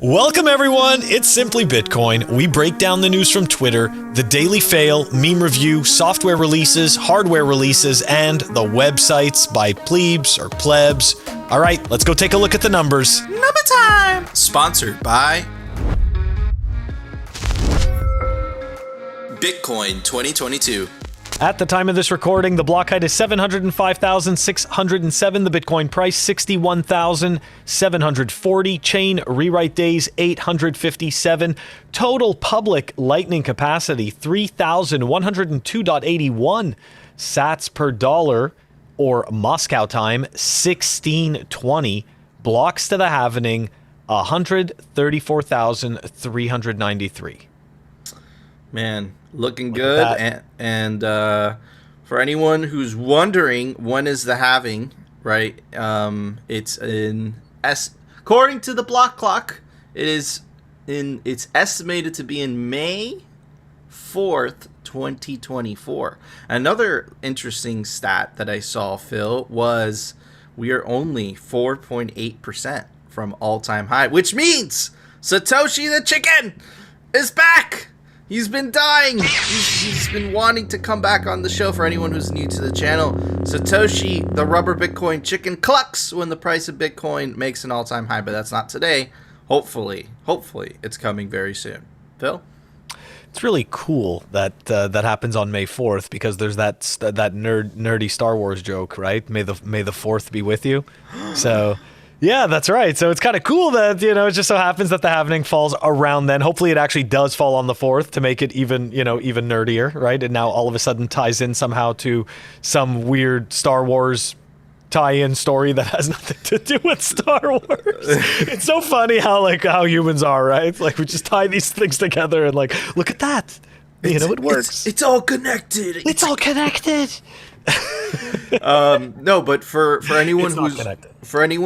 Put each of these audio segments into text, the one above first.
Welcome everyone, it's Simply Bitcoin. We break down the news from Twitter, the daily fail, meme review, software releases, hardware releases, and the websites by plebes or plebs. All right, let's go take a look at the numbers. Number time! Sponsored by Bitcoin 2022. At the time of this recording, the block height is 705,607. The Bitcoin price, 61,740. Chain rewrite days, 857. Total public Lightning capacity, 3,102.81 sats per dollar, or Moscow time, 1620. Blocks to the halvening, 134,393. Man, looking good. And for anyone who's wondering when is the halving, right? It's according to the block clock, it's estimated to be in May 4th, 2024. Another interesting stat that I saw, Phil, was we are only 4.8% from all-time high, which means Satoshi the chicken is back. He's been dying. He's been wanting to come back on the show. For anyone who's new to the channel, Satoshi, the rubber Bitcoin chicken, clucks when the price of Bitcoin makes an all-time high, but that's not today. Hopefully, it's coming very soon. Phil? It's really cool that that happens on May 4th because there's that nerdy Star Wars joke, right? May the 4th be with you. So. Yeah, that's right. So it's kind of cool that, it just so happens that the halvening falls around then. Hopefully it actually does fall on the 4th to make it even nerdier, right? And now all of a sudden ties in somehow to some weird Star Wars tie-in story that has nothing to do with Star Wars. It's so funny how humans are, right? Like we just tie these things together and look at that. It works. It's all connected. It's all connected. No, but for anyone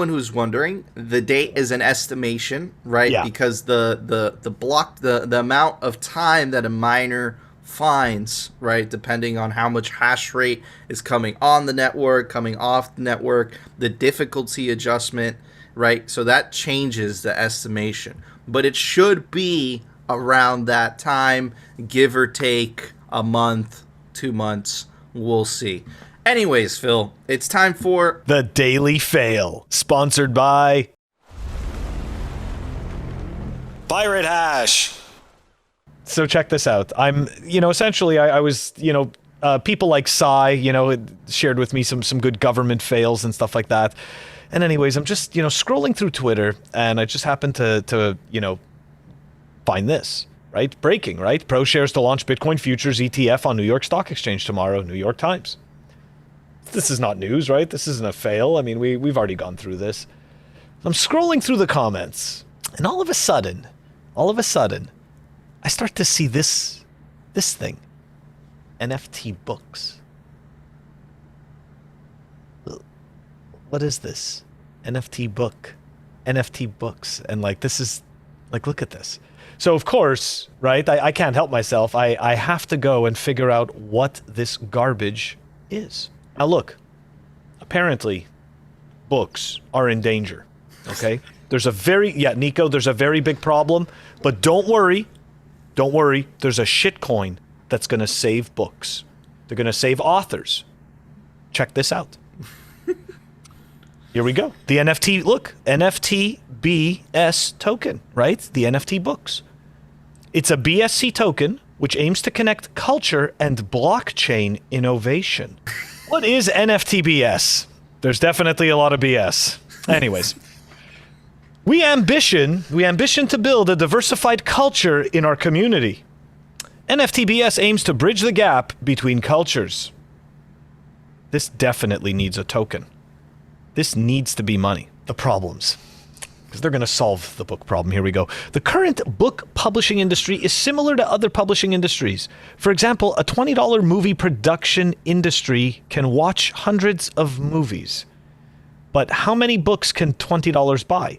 who's wondering, the date is an estimation, right? Yeah. Because the amount of time that a miner finds, right, depending on how much hash rate is coming on the network, coming off the network, the difficulty adjustment, right? So that changes the estimation, but it should be around that time, give or take a month, 2 months. We'll see. Anyways, Phil, it's time for the Daily Fail, sponsored by Pirate Hash. So check this out. I'm, essentially, I was, people like Sai, shared with me some good government fails and stuff like that. And anyways, I'm just, scrolling through Twitter, and I just happened to find this. Right? Breaking, right? Pro shares to launch Bitcoin futures ETF on New York Stock Exchange tomorrow, New York Times. This is not news, right? This isn't a fail. I mean, we've already gone through this. I'm scrolling through the comments, and all of a sudden, I start to see this thing. NFT books. What is this? NFT book. NFT books. And this is, look at this. So, of course, right, I can't help myself. I have to go and figure out what this garbage is. Now, look, apparently, books are in danger, okay? There's Nico, there's a very big problem, but don't worry, there's a shitcoin that's going to save books. They're going to save authors. Check this out. Here we go. The NFT, look, NFT BS token, right? The NFT books. It's a BSC token which aims to connect culture and blockchain innovation. What is NFT BS? There's definitely a lot of BS. Anyways, we ambition to build a diversified culture in our community. NFT BS aims to bridge the gap between cultures. This definitely needs a token. This needs to be money. The problems. Because they're going to solve the book problem. Here we go. The current book publishing industry is similar to other publishing industries. For example, a $20 movie production industry can watch hundreds of movies. But how many books can $20 buy?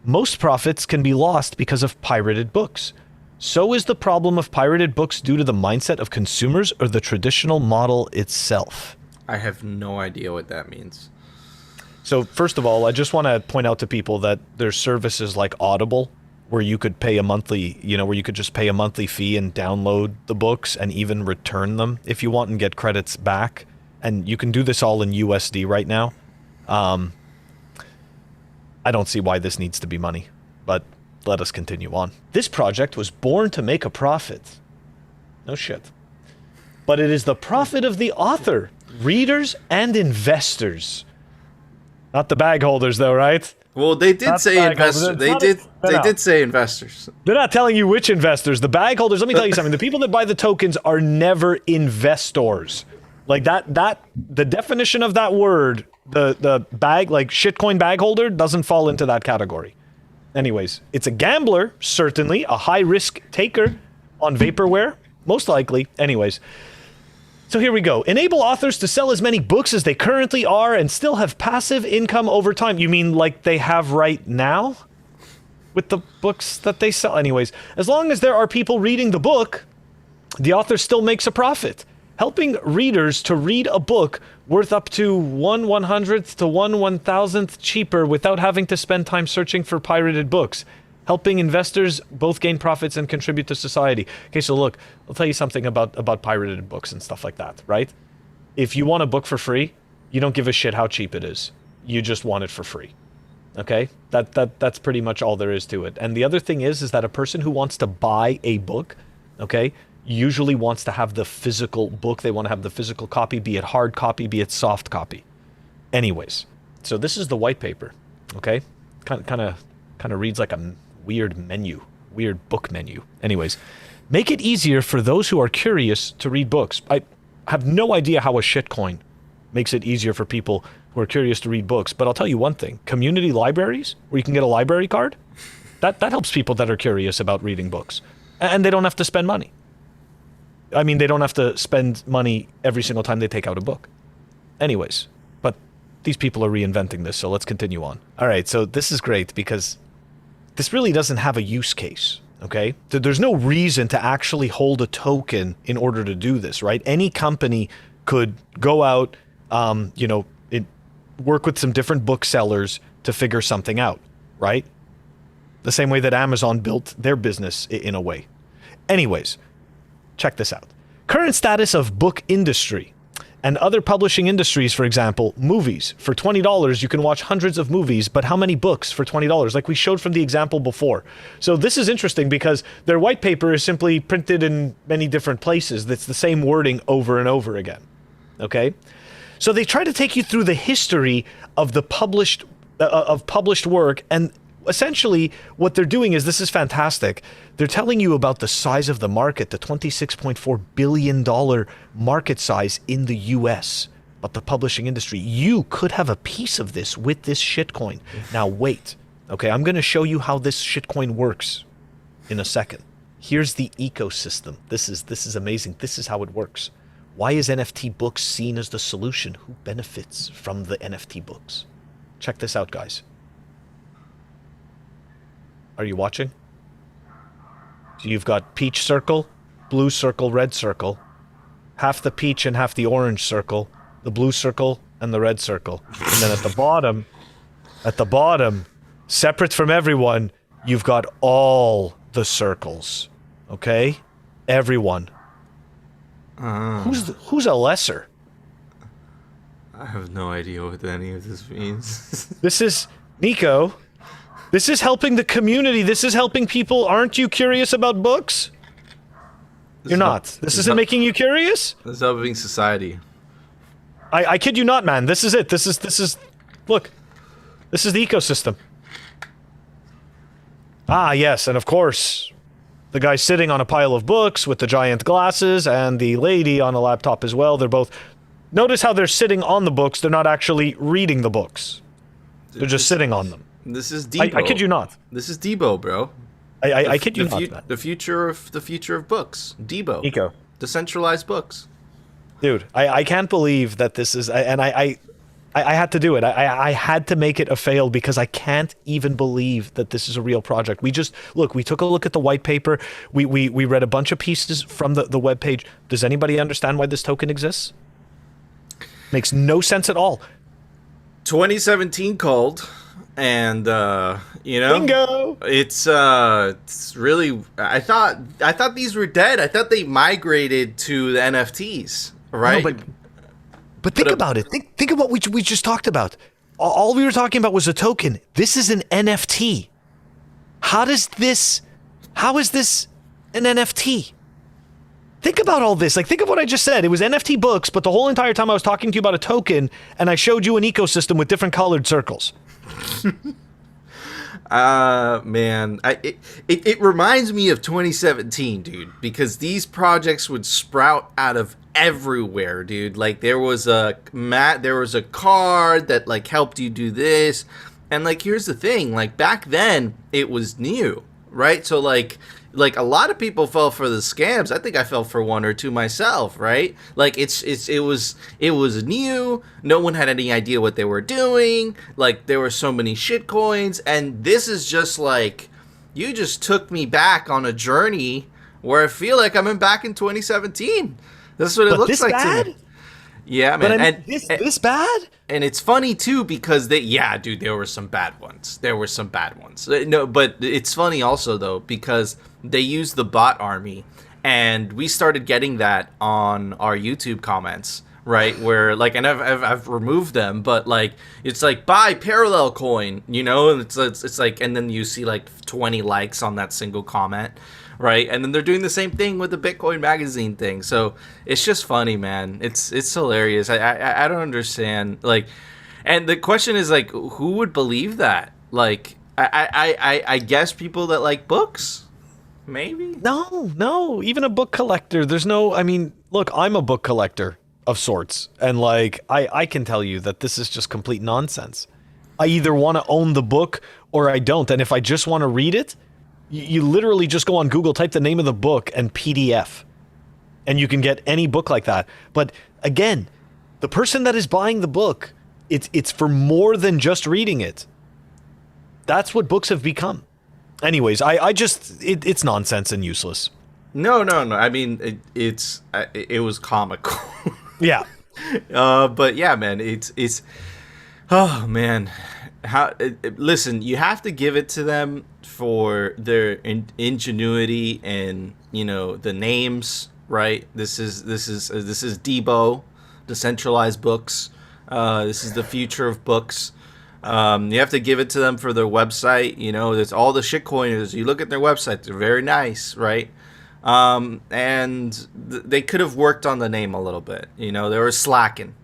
Most profits can be lost because of pirated books. So is the problem of pirated books due to the mindset of consumers or the traditional model itself? I have no idea what that means. So first of all, I just want to point out to people that there's services like Audible where you could pay a monthly, where you could just pay a monthly fee and download the books and even return them if you want and get credits back. And you can do this all in USD right now. I don't see why this needs to be money, but let us continue on. This project was born to make a profit. No shit. But it is the profit of the author, readers, and investors. Not the bag holders, though, right? Well, they did say investors. They did say investors. They're not telling you which investors. The bag holders, let me tell you something. The people that buy the tokens are never investors. Like the definition of that word, the bag, like shitcoin bag holder, doesn't fall into that category. Anyways, it's a gambler, certainly, a high-risk taker on vaporware, most likely. Anyways, so here we go. Enable authors to sell as many books as they currently are and still have passive income over time. You mean like they have right now? With the books that they sell? Anyways, as long as there are people reading the book, the author still makes a profit. Helping readers to read a book worth up to 1/100th to 1/1000th cheaper without having to spend time searching for pirated books. Helping investors both gain profits and contribute to society. Okay, so look, I'll tell you something about pirated books and stuff like that, right? If you want a book for free, you don't give a shit how cheap it is. You just want it for free. Okay? That's pretty much all there is to it. And the other thing is that a person who wants to buy a book, okay, usually wants to have the physical book. They want to have the physical copy, be it hard copy, be it soft copy. Anyways, so this is the white paper, okay? Kind of reads like a weird book menu. Anyways, make it easier for those who are curious to read books. I have no idea how a shitcoin makes it easier for people who are curious to read books, but I'll tell you one thing. Community libraries, where you can get a library card, that helps people that are curious about reading books. And they don't have to spend money. I mean, they don't have to spend money every single time they take out a book. Anyways, but these people are reinventing this, so let's continue on. All right, so this is great because this really doesn't have a use case, okay? There's no reason to actually hold a token in order to do this, right? Any company could go out, work with some different booksellers to figure something out, right? The same way that Amazon built their business in a way. Anyways, check this out. Current status of book industry and other publishing industries, for example, movies. For $20, you can watch hundreds of movies, but how many books for $20? Like we showed from the example before. So this is interesting because their white paper is simply printed in many different places. That's the same wording over and over again. Okay? So they try to take you through the history of the published work, and essentially what they're doing is, this is fantastic. They're telling you about the size of the market, the $26.4 billion market size in the US, but the publishing industry. You could have a piece of this with this shitcoin. Now wait, okay, I'm going to show you how this shitcoin works in a second. Here's the ecosystem. This is amazing. This is how it works. Why is NFT books seen as the solution? Who benefits from the NFT books? Check this out, guys. Are you watching? So you've got peach circle, blue circle, red circle, half the peach and half the orange circle, the blue circle and the red circle. And then at the bottom, separate from everyone, you've got all the circles. Okay? Everyone. Who's a lesser? I have no idea what any of this means. This is Nico. This is helping the community. This is helping people. Aren't you curious about books? You're not. This isn't making you curious? This is helping society. I kid you not, man. This is it. This is look. This is the ecosystem. Ah, yes, and of course, the guy sitting on a pile of books with the giant glasses and the lady on a laptop as well. They're both... Notice how they're sitting on the books. They're not actually reading the books. They're just sitting on them. This is Debo. I kid you not. This is Debo, bro. I kid you not, man. The future of books. Debo. Nico. Decentralized books. Dude, I can't believe that this is... And I had to do it. I had to make it a fail because I can't even believe that this is a real project. We took a look at the white paper. We read a bunch of pieces from the webpage. Does anybody understand why this token exists? Makes no sense at all. 2017 called, and Bingo. it's really. I thought these were dead. I thought they migrated to the NFTs, right? No, but think about it. Think of what we just talked about. All we were talking about was a token. This is an NFT. How is this an NFT? Think about all this. Like, think of what I just said. It was NFT books, but the whole entire time I was talking to you about a token, and I showed you an ecosystem with different colored circles. Man, it reminds me of 2017, dude, because these projects would sprout out of everywhere, dude. Like, there was a card that like helped you do this, and like, here's the thing, like, back then it was new, right? So like a lot of people fell for the scams. I think I fell for one or two myself, right? Like, it was new. No one had any idea what they were doing. Like, there were so many shit coins, and this is just like, you just took me back on a journey where I feel like I'm back in 2017. That's what it looks like to me. Yeah, man. But I mean, this bad? And it's funny too, because dude, there were some bad ones. No, but it's funny also though, because they used the bot army, and we started getting that on our YouTube comments, right? Where like, and I've removed them, but like, it's like, buy parallel coin, and it's like, and then you see like 20 likes on that single comment. Right, and then they're doing the same thing with the Bitcoin magazine thing. So it's just funny, man. It's hilarious. I don't understand. Like, and the question is like, who would believe that? Like, I guess people that like books, maybe. No. Even a book collector. There's no. I mean, look, I'm a book collector of sorts, and like, I can tell you that this is just complete nonsense. I either want to own the book or I don't, and if I just want to read it. You literally just go on Google, type the name of the book and PDF, and you can get any book like that. But again, the person that is buying the book, it's for more than just reading it. That's what books have become. Anyways, it's nonsense and useless. No. I mean, it was comical. Yeah. But yeah, man, it's oh man. Listen, you have to give it to them for their ingenuity and the names, right? This is Debo, decentralized books. This is the future of books. You have to give it to them for their website. There's all the shitcoiners. You look at their website; they're very nice, right? And they could have worked on the name a little bit. They were slacking.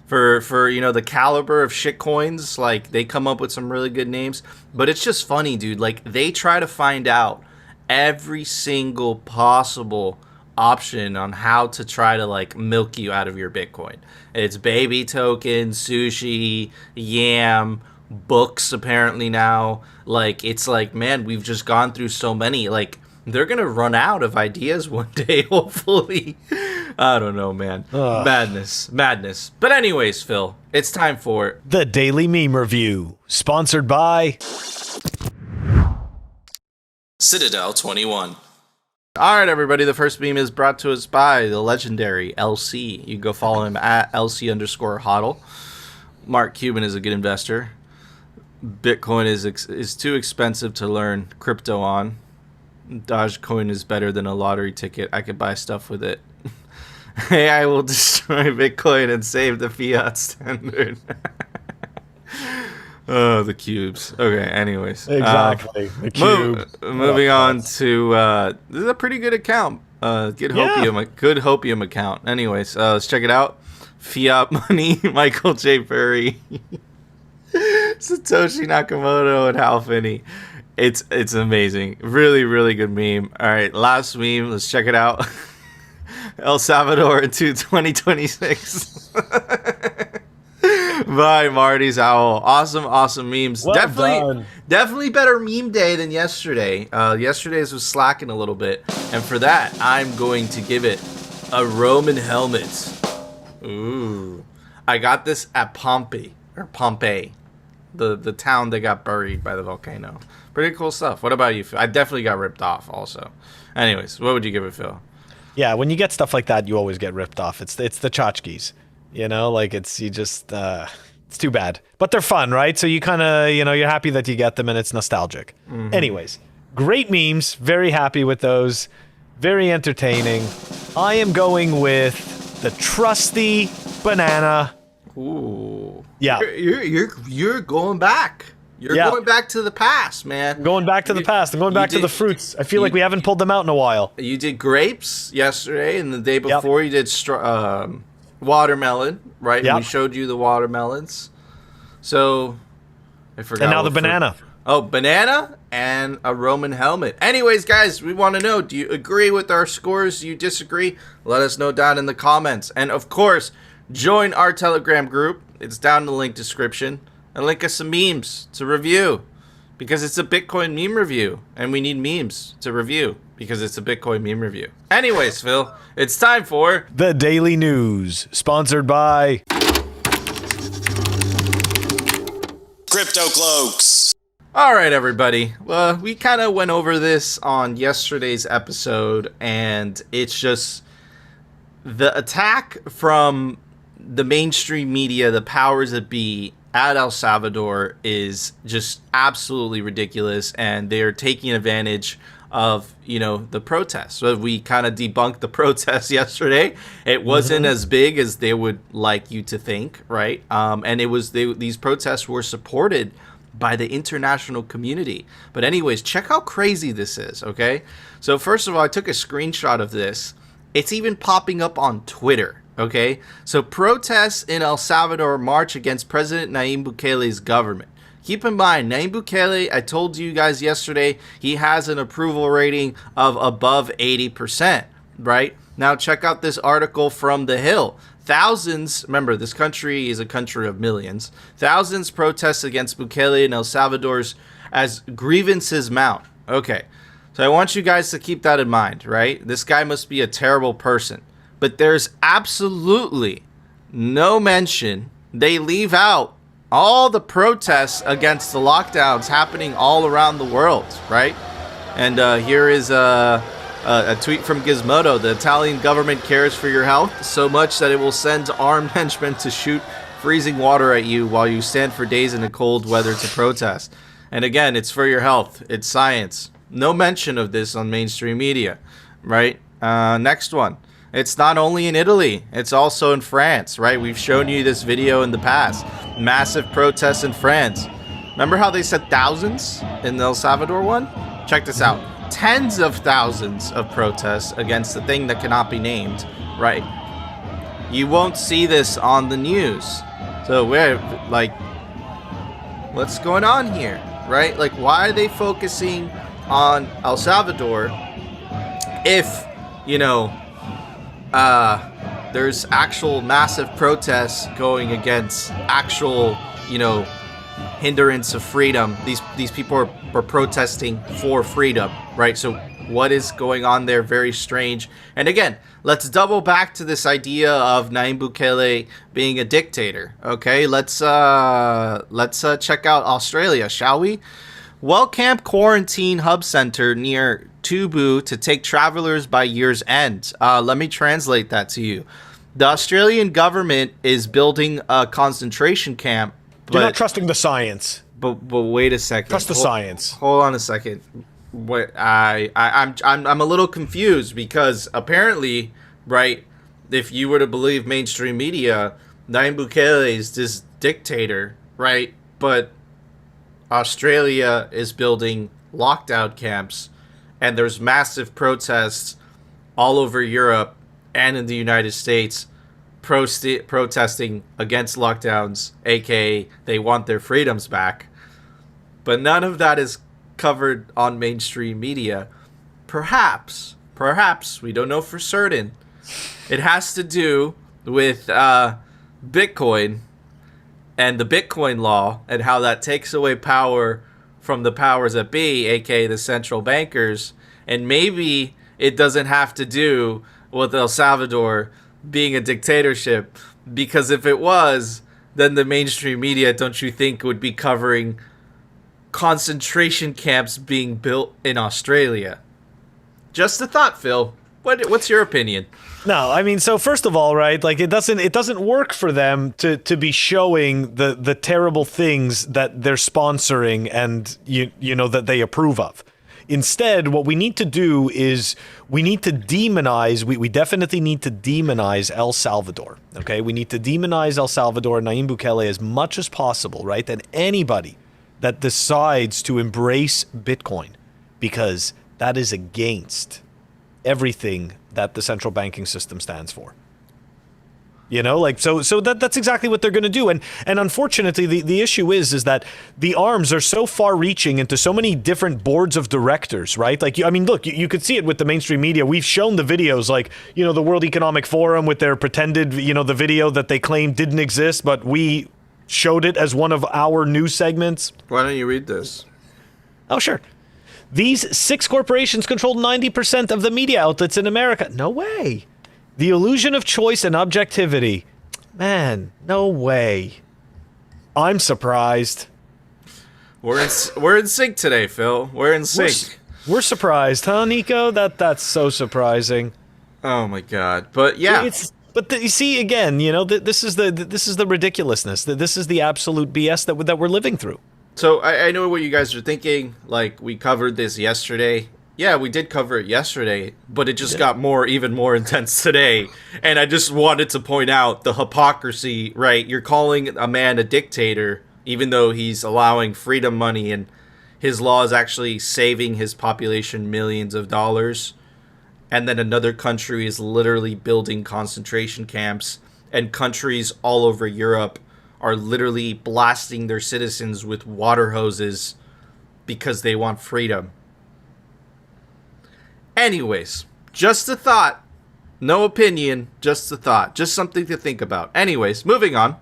For the caliber of shitcoins, like, they come up with some really good names, but it's just funny, dude. Like, they try to find out every single possible option on how to try to like milk you out of your Bitcoin. It's baby token, sushi, yam, books apparently now. Like, it's like, man, we've just gone through so many. Like, they're gonna run out of ideas one day, hopefully. I don't know, man. Madness. But anyways, Phil, it's time for the Daily Meme Review, sponsored by Citadel 21. All right, everybody. The first meme is brought to us by the legendary LC. You can go follow him at LC_HODL. Mark Cuban is a good investor. Bitcoin is too expensive to learn crypto on. Dogecoin is better than a lottery ticket. I could buy stuff with it. AI will destroy Bitcoin and save the fiat standard. Oh, the cubes. Okay, anyways. Exactly. The cube. Moving on to this is a pretty good account. Good Hopium account. Anyways, let's check it out. Fiat money, Michael J. Perry, Satoshi Nakamoto, and Hal Finney. It's amazing. Really, really good meme. All right, last meme. Let's check it out. El Salvador into 2026. By Marty's Owl. Awesome memes. Well Definitely better meme day than yesterday. Yesterday's was slacking a little bit. And for that, I'm going to give it a Roman helmet. Ooh. I got this at Pompeii. The town that got buried by the volcano. Pretty cool stuff. What about you, Phil? I definitely got ripped off also. Anyways, what would you give it, Phil? Yeah, when you get stuff like that, you always get ripped off. It's the tchotchkes. Like, it's It's too bad. But they're fun, right? So you kind of, you're happy that you get them and it's nostalgic. Anyways, great memes. Very happy with those. Very entertaining. I am going with the trusty banana. Ooh. Yeah. You're going back. You're going back to the past, man. I'm going back to the past. I'm going back to the fruits. I feel like we haven't pulled them out in a while. You did grapes yesterday, and the day before you did watermelon, right? Yep. We showed you the watermelons. So, I forgot. And now the banana. Banana and a Roman helmet. Anyways, guys, we want to know, do you agree with our scores? Do you disagree? Let us know down in the comments. And, of course, join our Telegram group. It's down in the link description. And link us some memes to review. Because it's a Bitcoin meme review. And we need memes to review. Because it's a Bitcoin meme review. Anyways, Phil, it's time for... The Daily News. Sponsored by... Crypto Cloaks. All right, everybody. Well, we kind of went over this on yesterday's episode. And it's just... The attack from the mainstream media, the powers that be... at El Salvador is just absolutely ridiculous, and they're taking advantage of, the protests. So we kind of debunked the protests yesterday. It wasn't as big as they would like you to think, right? And these protests were supported by the international community. But anyways, check how crazy this is, okay? So first of all, I took a screenshot of this. It's even popping up on Twitter. Okay, so protests in El Salvador march against President Nayib Bukele's government. Keep in mind, Nayib Bukele, I told you guys yesterday, he has an approval rating of above 80%, right? Now check out this article from The Hill. Thousands, remember, this country is a country of millions. Thousands protest against Bukele in El Salvador's as grievances mount. Okay, so I want you guys to keep that in mind, right? This guy must be a terrible person. But there's absolutely no mention. They leave out all the protests against the lockdowns happening all around the world, right? And here is a tweet from Gizmodo. The Italian government cares for your health so much that it will send armed henchmen to shoot freezing water at you while you stand for days in the cold weather to protest. And again, it's for your health. It's science. No mention of this on mainstream media, right? Next one. It's not only in Italy, it's also in France, right? We've shown you this video in the past. Massive protests in France. Remember how they said thousands in the El Salvador one? Check this out. Tens of thousands of protests against the thing that cannot be named, right? You won't see this on the news. So we're like, what's going on here, right? Like, why are they focusing on El Salvador if, there's actual massive protests going against actual, hindrance of freedom. These people are protesting for freedom, right? So what is going on there? Very strange. And again, let's double back to this idea of Nayib Bukele being a dictator. Okay, let's check out Australia, shall we? Wellcamp Quarantine Hub Center near Tubu to take travelers by year's end. Let me translate that to you. The Australian government is building a concentration camp. You're not trusting the science. But wait a second. Trust the science. Hold on a second. I'm a little confused because apparently, right, if you were to believe mainstream media, Nayib Bukele is this dictator, right? But Australia is building lockdown camps, and there's massive protests all over Europe and in the United States protesting against lockdowns, aka they want their freedoms back. But none of that is covered on mainstream media. Perhaps, we don't know for certain, it has to do with Bitcoin and the Bitcoin law and how that takes away power from the powers that be, aka the central bankers. And maybe it doesn't have to do with El Salvador being a dictatorship, because if it was, then the mainstream media, don't you think, would be covering concentration camps being built in Australia? Just a thought, Phil. What's your opinion? No, I mean, so first of all, right, like it doesn't work for them to be showing the terrible things that they're sponsoring and you know that they approve of. Instead, what we need to do is we need to demonize, we definitely need to demonize El Salvador, okay? We need to demonize El Salvador, Nayib Bukele, as much as possible, right? And anybody that decides to embrace Bitcoin, because that is against everything that the central banking system stands for. You know, like, so that's exactly what they're going to do. And unfortunately, the issue is that the arms are so far reaching into so many different boards of directors, right? Like, I mean, look, you could see it with the mainstream media. We've shown the videos, like, you know, the World Economic Forum with their pretended, you know, the video that they claimed didn't exist, but we showed it as one of our news segments. Why don't you read this? Oh, sure. These 6 corporations control 90% of the media outlets in America. No way. The illusion of choice and objectivity. Man, no way. I'm surprised. We're in sync today, Phil. We're in sync. We're surprised, huh, Nico? That's so surprising. Oh my God! But yeah, you see, again, you know, this is the ridiculousness. This is the absolute BS that we're living through. So I know what you guys are thinking. Like, we covered this yesterday. Yeah, we did cover it yesterday, but it just got even more intense today. And I just wanted to point out the hypocrisy, right? You're calling a man a dictator, even though he's allowing freedom money and his law is actually saving his population millions of dollars. And then another country is literally building concentration camps, and countries all over Europe are literally blasting their citizens with water hoses because they want freedom. Anyways, just a thought. No opinion, just a thought. Just something to think about. Anyways, moving on.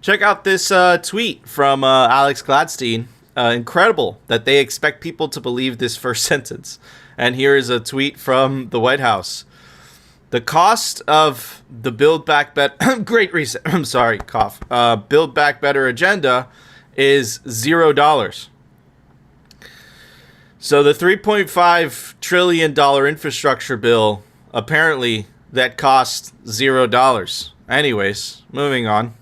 Check out this tweet from Alex Gladstein. Incredible that they expect people to believe this first sentence. And here is a tweet from the White House. The cost of the Build Back Better... Great Reset. I'm sorry, cough. Build Back Better agenda is $0. So the $3.5 trillion infrastructure bill, apparently that cost $0. Anyways, moving on.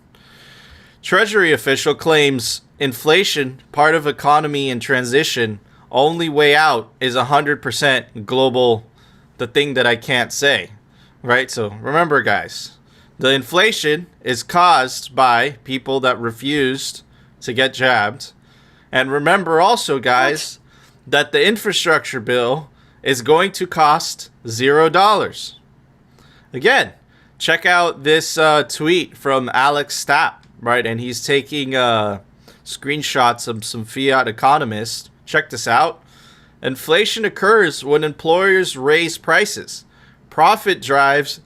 Treasury official claims inflation, part of economy and transition, only way out is 100% global, the thing that I can't say. Right? So remember, guys, the inflation is caused by people that refused to get jabbed. And remember also, guys... that the infrastructure bill is going to cost $0. Again, check out this tweet from Alex Stapp, right? And he's taking screenshots of some fiat economists. Check this out. Inflation occurs when employers raise prices. Profit drives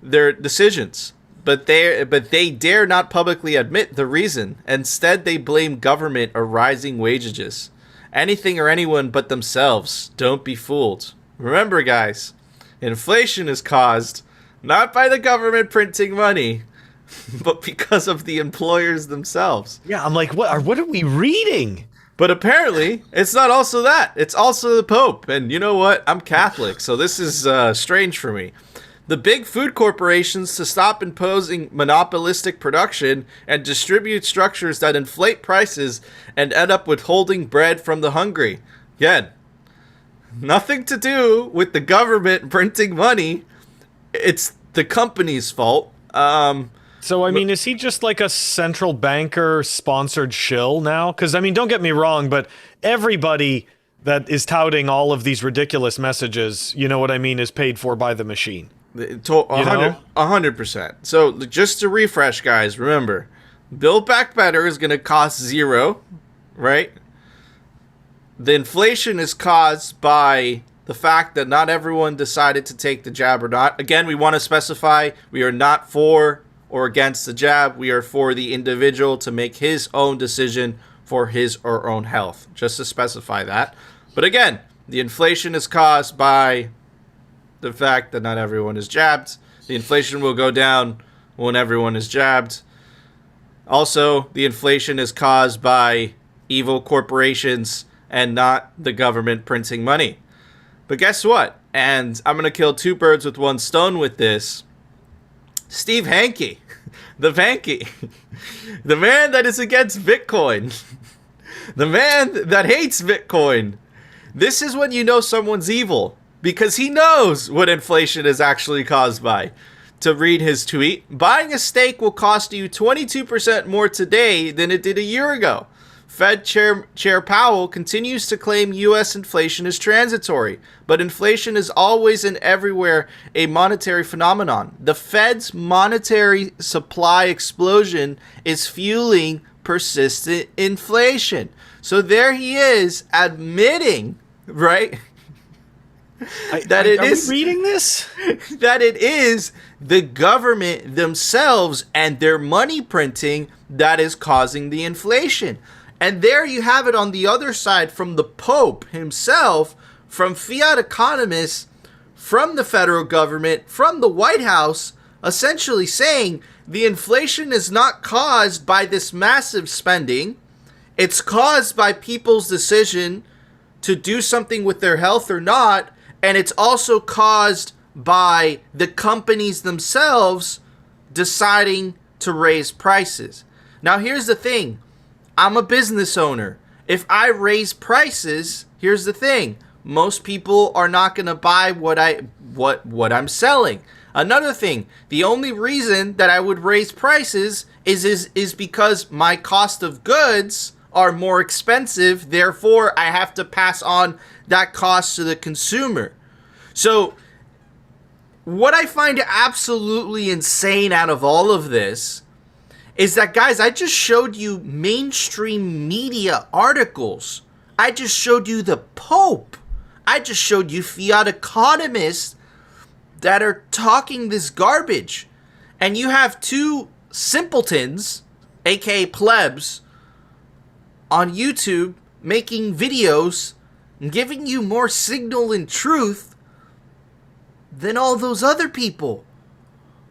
their decisions, but they dare not publicly admit the reason. Instead, they blame government or rising wages. Anything or anyone but themselves. Don't be fooled. Remember, guys, inflation is caused not by the government printing money, but because of the employers themselves. Yeah, I'm like, what are we reading? But apparently, it's not also that. It's also the Pope. And you know what? I'm Catholic, so this is strange for me. The big food corporations to stop imposing monopolistic production and distribute structures that inflate prices and end up withholding bread from the hungry. Again, nothing to do with the government printing money. It's the company's fault. So, I mean, is he just like a central banker sponsored shill now? Because, I mean, don't get me wrong, but everybody that is touting all of these ridiculous messages, you know what I mean, is paid for by the machine. 100%. So just to refresh, guys, remember, Build Back Better is going to cost $0, right? The inflation is caused by the fact that not everyone decided to take the jab or not. Again, we want to specify we are not for or against the jab. We are for the individual to make his own decision for his or her own health, just to specify that. But again, the inflation is caused by the fact that not everyone is jabbed. The inflation will go down when everyone is jabbed. Also, the inflation is caused by evil corporations and not the government printing money. But guess what? and I'm going to kill two birds with one stone with this. Steve Hanke, the Vanke, the man that is against Bitcoin, the man that hates Bitcoin. This is when you know someone's evil, because he knows what inflation is actually caused by. To read his tweet, buying a steak will cost you 22% more today than it did a year ago. Fed Chair Powell continues to claim U.S. inflation is transitory, but inflation is always and everywhere a monetary phenomenon. The Fed's monetary supply explosion is fueling persistent inflation. So there he is admitting, right? Are we reading this? That it is the government themselves and their money printing that is causing the inflation. And there you have it on the other side from the Pope himself, from fiat economists, from the federal government, from the White House, essentially saying the inflation is not caused by this massive spending. It's caused by people's decision to do something with their health or not. And it's also caused by the companies themselves deciding to raise prices. Now, here's the thing. I'm a business owner. If I raise prices, here's the thing. Most people are not going to buy what I'm selling. Another thing, the only reason that I would raise prices is because my cost of goods are more expensive. Therefore, I have to pass on that cost to the consumer. So what I find absolutely insane out of all of this is that, guys, I just showed you mainstream media articles. I just showed you the Pope. I just showed you fiat economists that are talking this garbage. And you have two simpletons, aka plebs, on YouTube making videos and giving you more signal and truth than all those other people.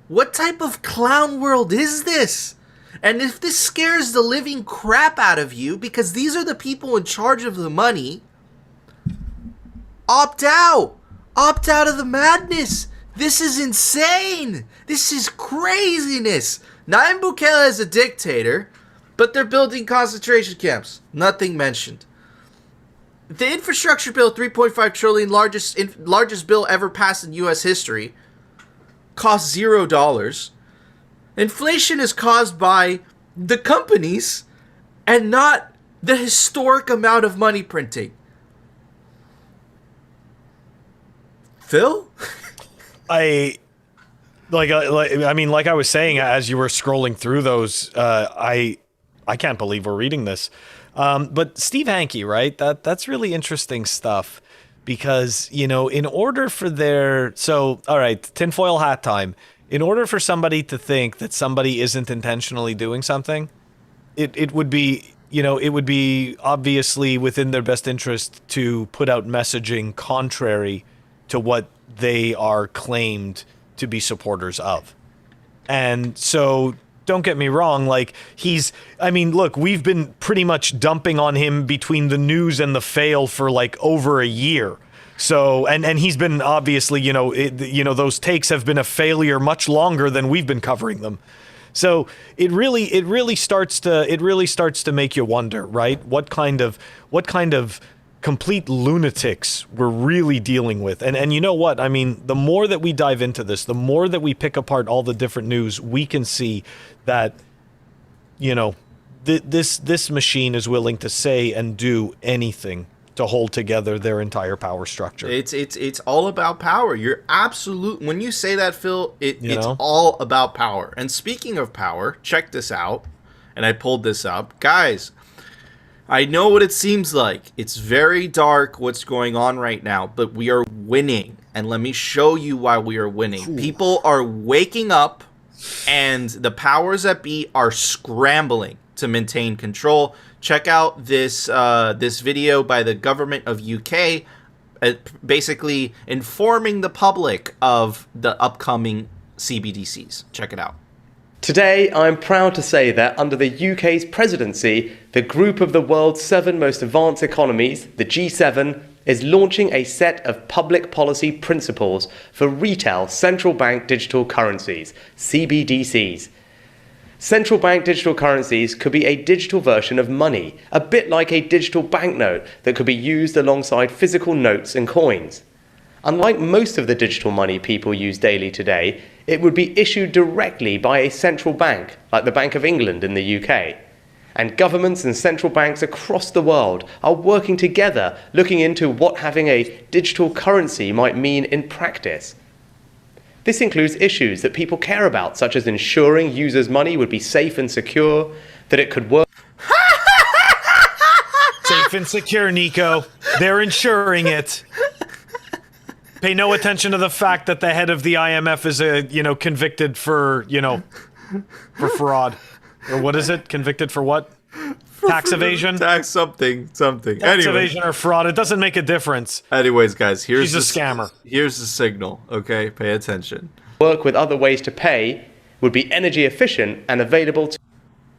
What type of clown world is this? And if this scares the living crap out of you, because these are the people in charge of the money, opt out. Opt out of the madness. This is insane. This is craziness. Nayib Bukele is a dictator, but they're building concentration camps. Nothing mentioned. The infrastructure bill, $3.5 trillion, largest bill ever passed in U.S. history, cost $0. Inflation is caused by the companies and not the historic amount of money printing. Phil? I mean, like I was saying, as you were scrolling through those, I can't believe we're reading this. But Steve Hanke, right? That's really interesting stuff because, you know, in order for all right, tinfoil hat time. In order for somebody to think that somebody isn't intentionally doing something, it would be, you know, it would be obviously within their best interest to put out messaging contrary to what they are claimed to be supporters of. And so don't get me wrong, like look, we've been pretty much dumping on him between the news and the fail for like over a year. So, and he's been obviously, those takes have been a failure much longer than we've been covering them. So it really starts to make you wonder, right? What kind of complete lunatics we're really dealing with. And you know what? I mean, the more that we dive into this, the more that we pick apart all the different news, we can see that, you know, this machine is willing to say and do anything to hold together their entire power structure. It's all about power. You're absolute. When you say that, Phil, it's all about power. And speaking of power, check this out. And I pulled this up. Guys, I know what it seems like. It's very dark what's going on right now, but we are winning. And let me show you why we are winning. Ooh. People are waking up, and the powers that be are scrambling to maintain control. Check out this video by the government of UK, basically informing the public of the upcoming CBDCs. Check it out. Today, I'm proud to say that under the UK's presidency, the group of the world's 7 most advanced economies, the G7, is launching a set of public policy principles for retail central bank digital currencies, CBDCs. Central bank digital currencies could be a digital version of money, a bit like a digital banknote that could be used alongside physical notes and coins. Unlike most of the digital money people use daily today, it would be issued directly by a central bank, like the Bank of England in the UK. And governments and central banks across the world are working together, looking into what having a digital currency might mean in practice. This includes issues that people care about, such as ensuring users' money would be safe and secure, that it could work. Safe and secure, Nico. They're ensuring it. Pay no attention to the fact that the head of the IMF is convicted for, for fraud. Or what is it? Convicted for what? Tax evasion? Tax something. Tax evasion or fraud. It doesn't make a difference. Anyways, guys, She's a scammer. Here's the signal, okay? Pay attention. Work with other ways to pay would be energy efficient and available to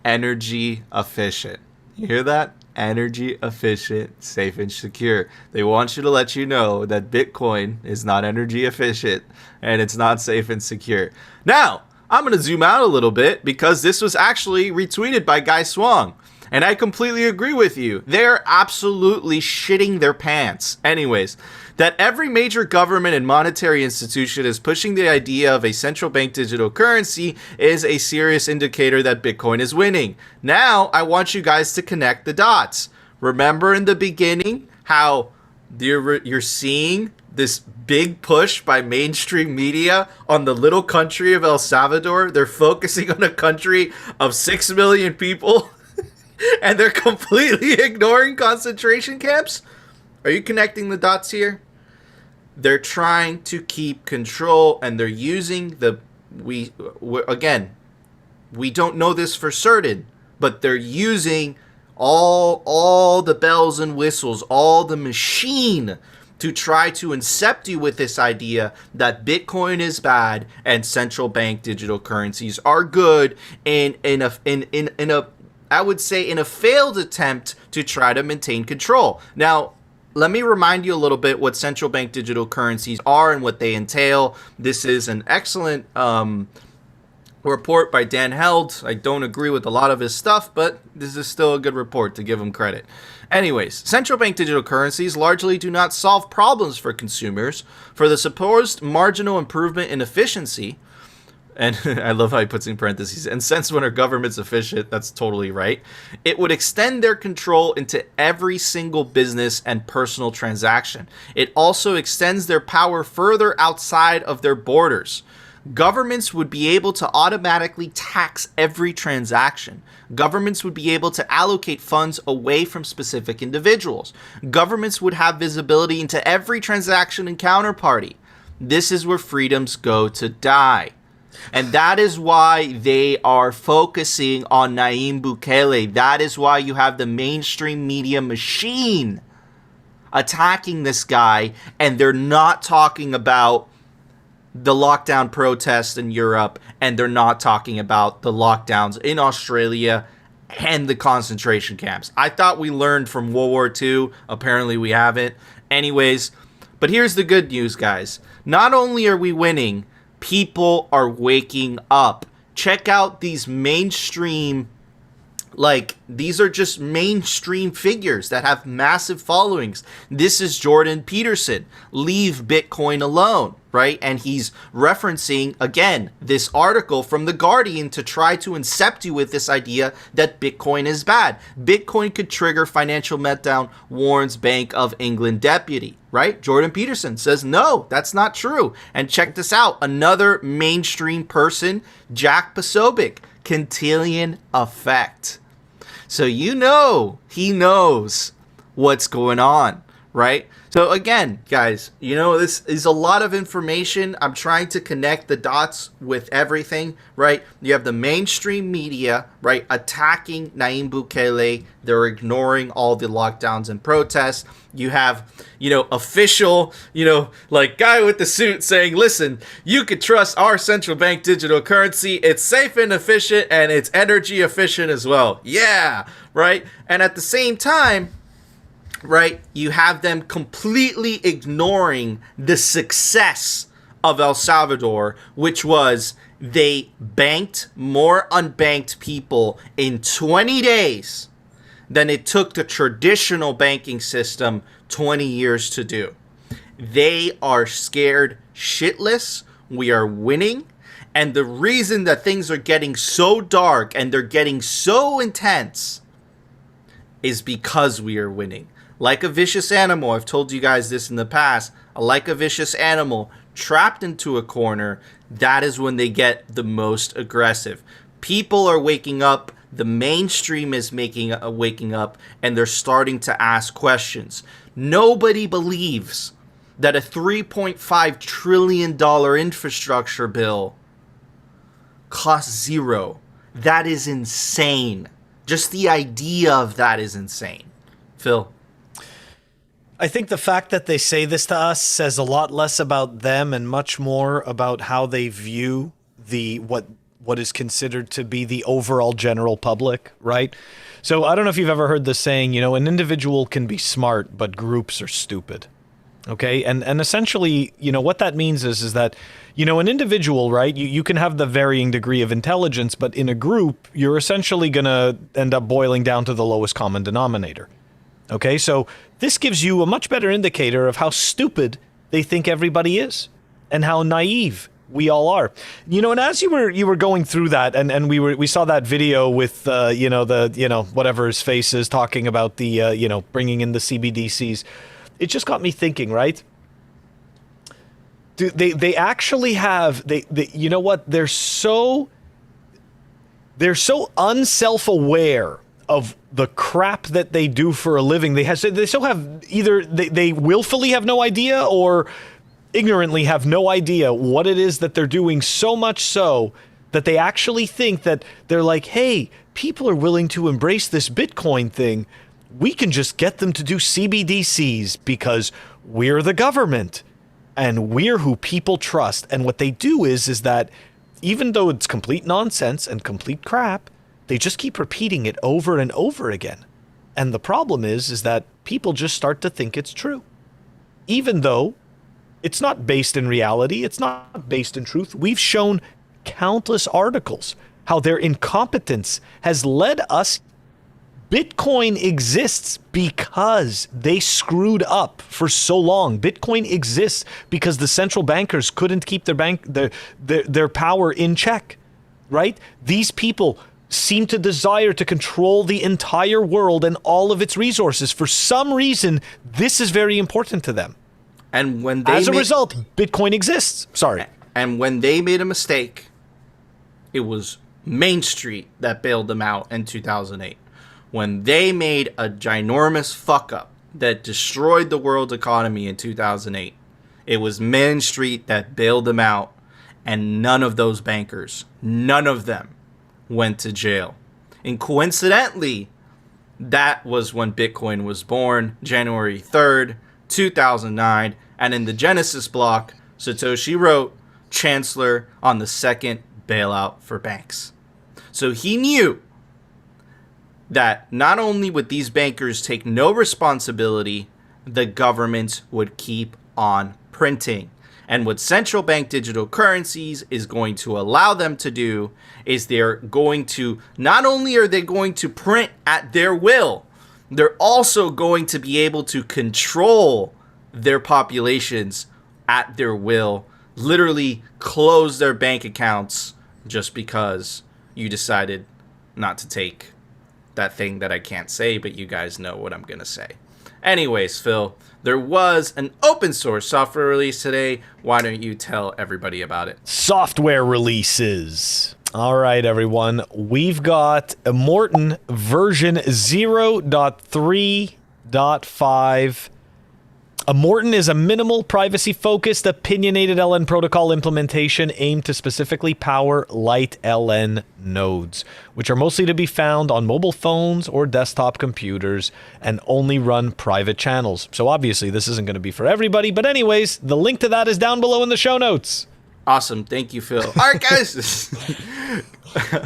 Energy efficient. You hear that? Energy efficient, safe and secure. They want you to let you know that Bitcoin is not energy efficient and it's not safe and secure. Now, I'm going to zoom out a little bit because this was actually retweeted by Guy Swang. And I completely agree with you. They're absolutely shitting their pants. Anyways, that every major government and monetary institution is pushing the idea of a central bank digital currency is a serious indicator that Bitcoin is winning. Now, I want you guys to connect the dots. Remember in the beginning how you're seeing this big push by mainstream media on the little country of El Salvador? They're focusing on a country of 6 million people. And they're completely ignoring concentration camps? Are you connecting the dots here? They're trying to keep control, and they're using we don't know this for certain, but they're using all the bells and whistles, all the machine to try to incept you with this idea that Bitcoin is bad and central bank digital currencies are good in a I would say in a failed attempt to try to maintain control. Now, let me remind you a little bit what central bank digital currencies are and what they entail. This is an excellent report by Dan Held. I don't agree with a lot of his stuff, but this is still a good report to give him credit. Anyways, central bank digital currencies largely do not solve problems for consumers for the supposed marginal improvement in efficiency. And I love how he puts in parentheses, and since when our government's efficient, that's totally right. It would extend their control into every single business and personal transaction. It also extends their power further outside of their borders. Governments would be able to automatically tax every transaction. Governments would be able to allocate funds away from specific individuals. Governments would have visibility into every transaction and counterparty. This is where freedoms go to die. And that is why they are focusing on Nayib Bukele. That is why you have the mainstream media machine attacking this guy, and they're not talking about the lockdown protests in Europe, and they're not talking about the lockdowns in Australia and the concentration camps. I thought we learned from World War II. Apparently we haven't. Anyways, but here's the good news, guys. Not only are we winning, people are waking up. Check out these mainstream, these are just mainstream figures that have massive followings. This is Jordan Peterson. Leave Bitcoin alone, right? And he's referencing, again, this article from The Guardian to try to incept you with this idea that Bitcoin is bad. Bitcoin could trigger financial meltdown, warns Bank of England deputy, right? Jordan Peterson says, no, that's not true. And check this out. Another mainstream person, Jack Posobiec, Cantillon effect. So he knows what's going on, right? So again, guys, this is a lot of information. I'm trying to connect the dots with everything, right? You have the mainstream media, right, attacking Nayib Bukele. They're ignoring all the lockdowns and protests. You have, official, guy with the suit saying, listen, you could trust our central bank digital currency. It's safe and efficient, and it's energy efficient as well. Yeah, right? And at the same time, right? You have them completely ignoring the success of El Salvador, which was they banked more unbanked people in 20 days than it took the traditional banking system 20 years to do. They are scared shitless. We are winning. And the reason that things are getting so dark and they're getting so intense is because we are winning. Like a vicious animal, I've told you guys this in the past, like a vicious animal trapped into a corner, that is when they get the most aggressive. People are waking up, the mainstream is waking up, and they're starting to ask questions. Nobody believes that a $3.5 trillion infrastructure bill costs zero. That is insane. Just the idea of that is insane. Phil? I think the fact that they say this to us says a lot less about them and much more about how they view what is considered to be the overall general public, right? So I don't know if you've ever heard the saying, an individual can be smart, but groups are stupid. Okay, and essentially, what that means is that, an individual, right, you can have the varying degree of intelligence, but in a group, you're essentially going to end up boiling down to the lowest common denominator. Okay, so this gives you a much better indicator of how stupid they think everybody is and how naive we all are. And as you were going through that, and we saw that video with whatever his face is talking about the bringing in the CBDCs. It just got me thinking, right? They actually have you know what? They're so unself-aware of the crap that they do for a living. They still have either they willfully have no idea or ignorantly have no idea what it is that they're doing, so much so that they actually think that they're like, hey, people are willing to embrace this Bitcoin thing. We can just get them to do CBDCs because we're the government and we're who people trust. And what they do is that even though it's complete nonsense and complete crap, they just keep repeating it over and over again. And the problem is that people just start to think it's true, even though it's not based in reality. It's not based in truth. We've shown countless articles how their incompetence has led us. Bitcoin exists because they screwed up for so long. Bitcoin exists because the central bankers couldn't keep their power in check, right? These people seem to desire to control the entire world and all of its resources. For some reason, this is very important to them. And when as a result, Bitcoin exists. Sorry. And when they made a mistake, it was Main Street that bailed them out in 2008. When they made a ginormous fuck up that destroyed the world economy in 2008, it was Main Street that bailed them out, and none of those bankers, none of them went to jail. And coincidentally, that was when Bitcoin was born, January 3rd, 2009, and in the Genesis block, Satoshi wrote, Chancellor on the second bailout for banks. So he knew that not only would these bankers take no responsibility, the government would keep on printing. And what central bank digital currencies is going to allow them to do is they're going to, not only are they going to print at their will, they're also going to be able to control their populations at their will, literally close their bank accounts just because you decided not to take that thing that I can't say, but you guys know what I'm going to say. Anyways, Phil, there was an open source software release today. Why don't you tell everybody about it? Software releases. All right, everyone. We've got Immortan version 0.3.5. Immortan is a minimal, privacy-focused, opinionated LN protocol implementation aimed to specifically power light LN nodes, which are mostly to be found on mobile phones or desktop computers and only run private channels. So obviously this isn't going to be for everybody, but anyways, the link to that is down below in the show notes. Awesome. Thank you, Phil. All right, guys. All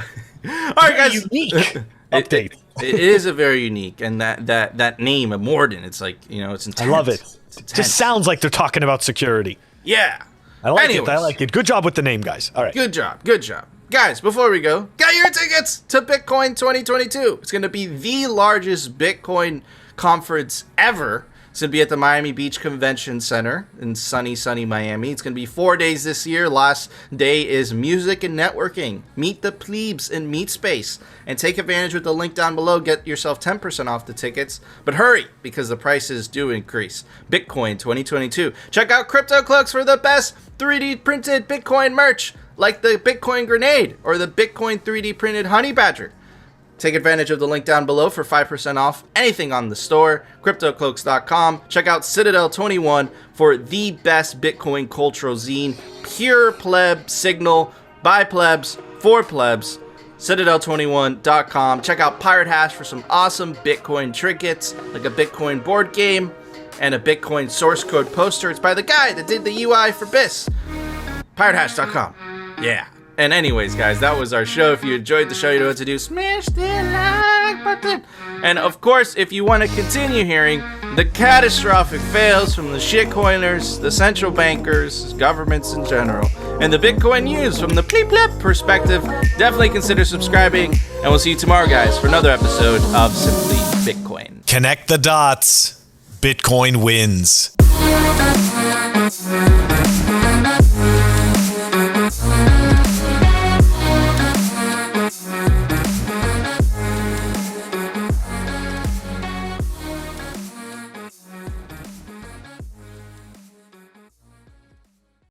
right, guys. Unique update. It is a very unique, and that name, Morden, it's like, it's intense. I love it. It's It intense. just sounds like they're talking about security. Yeah. I like Anyways. it. I like it. Good job with the name, guys. All right. Good job. Guys, before we go, get your tickets to Bitcoin 2022. It's going to be the largest Bitcoin conference ever. It's going to be at the Miami Beach Convention Center in sunny Miami. It's going to be 4 days this year. Last day is music and networking. Meet the plebes in Meet Space. And take advantage with the link down below. Get yourself 10% off the tickets. But hurry, because the prices do increase. Bitcoin 2022. Check out Crypto Cloaks for the best 3D printed Bitcoin merch, like the Bitcoin Grenade or the Bitcoin 3D printed Honey Badger. Take advantage of the link down below for 5% off anything on the store, CryptoCloaks.com. Check out Citadel 21 for the best Bitcoin cultural zine, pure pleb signal, by plebs, for plebs, Citadel21.com. Check out Pirate Hash for some awesome Bitcoin trinkets, like a Bitcoin board game and a Bitcoin source code poster. It's by the guy that did the UI for BIS. PirateHash.com. Yeah. And anyways, guys, that was our show. If you enjoyed the show, you know what to do. Smash that like button. And of course, if you want to continue hearing the catastrophic fails from the shitcoiners, the central bankers, governments in general, and the Bitcoin news from the bleep perspective, definitely consider subscribing. And we'll see you tomorrow, guys, for another episode of Simply Bitcoin. Connect the dots. Bitcoin wins.